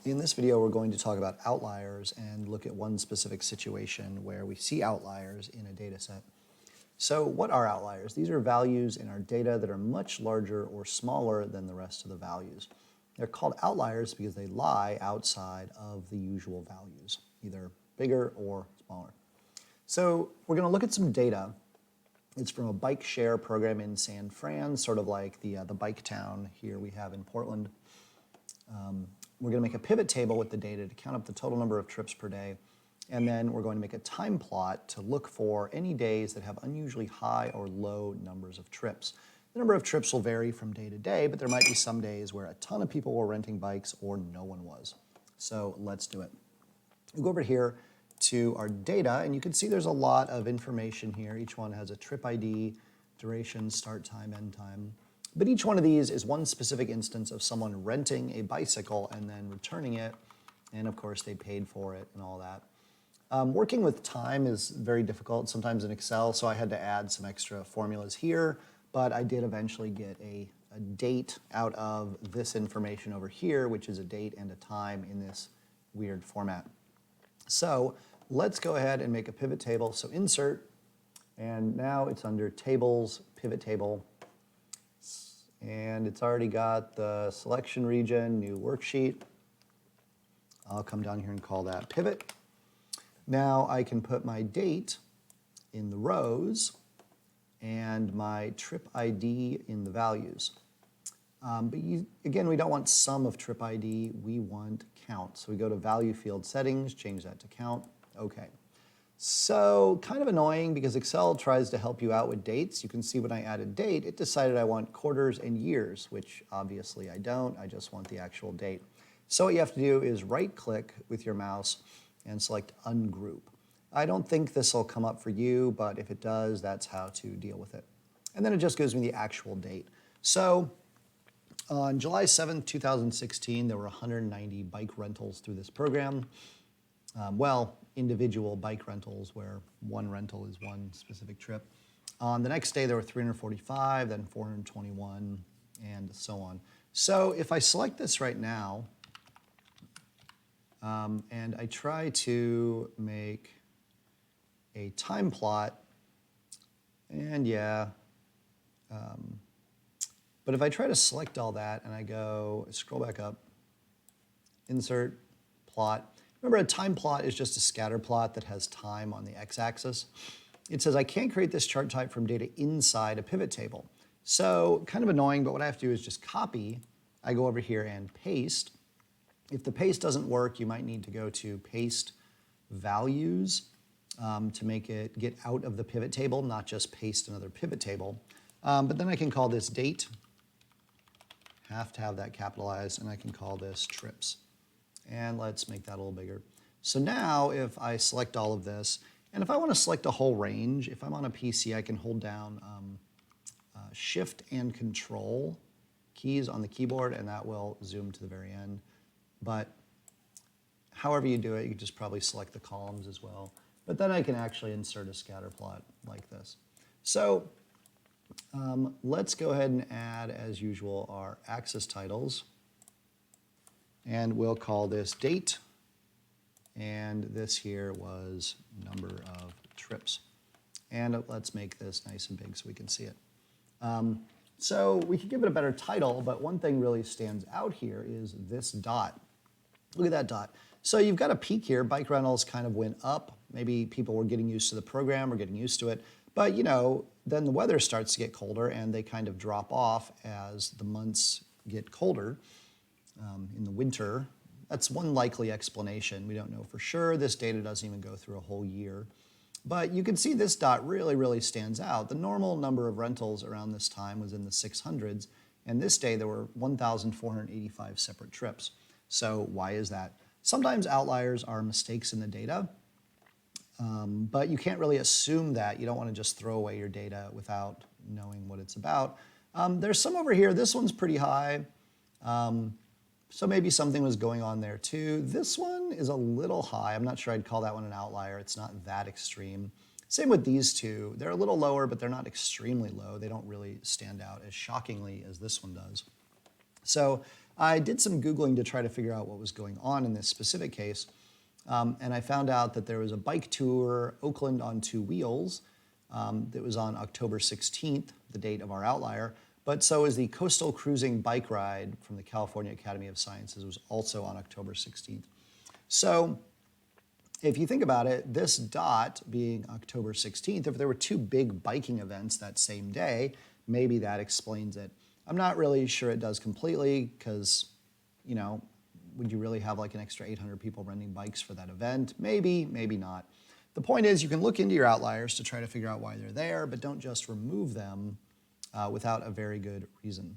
In this video, we're going to talk about outliers and look at one specific situation where we see outliers in a data set. So what are outliers? These are values in our data that are much larger or smaller than the rest of the values. They're called outliers because they lie outside of the usual values, either bigger or smaller. So we're going to look at some data. It's from a bike share program in San Fran, sort of like the bike town here we have in Portland. We're going to make a pivot table with the data to count up the total number of trips per day, and then we're going to make a time plot to look for any days that have unusually high or low numbers of trips. The number of trips will vary from day to day, but there might be some days where a ton of people were renting bikes or no one was. So let's do it. We'll go over here to our data, and you can see there's a lot of information here. Each one has a trip ID, duration, start time, end time. But each one of these is one specific instance of someone renting a bicycle and then returning it, and of course they paid for it and all that. Working with time is very difficult, sometimes in Excel, so I had to add some extra formulas here, but I did eventually get a date out of this information over here, which is a date and a time in this weird format. So let's go ahead and make a pivot table. So insert, and now it's under tables, pivot table, and it's already got the selection region, new worksheet. I'll come down here and call that pivot. Now I can put my date in the rows and my trip ID in the values. Again, we don't want sum of trip ID, we want count. So we go to value field settings, change that to count, okay. So kind of annoying because Excel tries to help you out with dates. You can see when I added date, it decided I want quarters and years, which obviously I don't, I just want the actual date. So what you have to do is right click with your mouse and select ungroup. I don't think this will come up for you, but if it does, that's how to deal with it. And then it just gives me the actual date. So on July 7th, 2016, there were 190 bike rentals through this program. Individual bike rentals where one rental is one specific trip. On the next day, there were 345, then 421, and so on. So if I select this right now, and I try to make a time plot, and but if I try to select all that and I go, scroll back up, insert, plot. Remember, a time plot is just a scatter plot that has time on the x-axis. It says I can't create this chart type from data inside a pivot table. So kind of annoying, but what I have to do is just copy. I go over here and paste. If the paste doesn't work, you might need to go to paste values to make it get out of the pivot table, not just paste another pivot table. But then I can call this date. Have to have that capitalized, and I can call this trips. And let's make that a little bigger. So now if I select all of this, and if I want to select a whole range, if I'm on a PC, I can hold down Shift and Control keys on the keyboard, and that will zoom to the very end. But however you do it, you can just probably select the columns as well. But then I can actually insert a scatter plot like this. So let's go ahead and add, as usual, our axis titles. And we'll call this date. And this here was number of trips. And let's make this nice and big so we can see it. So we could give it a better title, but one thing really stands out here is this dot. Look at that dot. So you've got a peak here. Bike rentals kind of went up. Maybe people were getting used to the program or getting used to it. But then the weather starts to get colder and they kind of drop off as the months get colder. In the winter. That's one likely explanation. We don't know for sure. This data doesn't even go through a whole year. But you can see this dot really, really stands out. The normal number of rentals around this time was in the 600s, and this day there were 1,485 separate trips. So why is that? Sometimes outliers are mistakes in the data, but you can't really assume that. You don't want to just throw away your data without knowing what it's about. There's some over here. This one's pretty high. So maybe something was going on there too. This one is a little high. I'm not sure I'd call that one an outlier. It's not that extreme. Same with these two. They're a little lower, but they're not extremely low. They don't really stand out as shockingly as this one does. So I did some Googling to try to figure out what was going on in this specific case, and I found out that there was a bike tour, Oakland on Two Wheels, that was on October 16th, the date of our outlier, but so is the Coastal Cruising Bike Ride from the California Academy of Sciences, was also on October 16th. So if you think about it, this dot being October 16th, if there were two big biking events that same day, maybe that explains it. I'm not really sure it does completely because, you know, would you really have like an extra 800 people renting bikes for that event? Maybe, maybe not. The point is you can look into your outliers to try to figure out why they're there, but don't just remove them without a very good reason.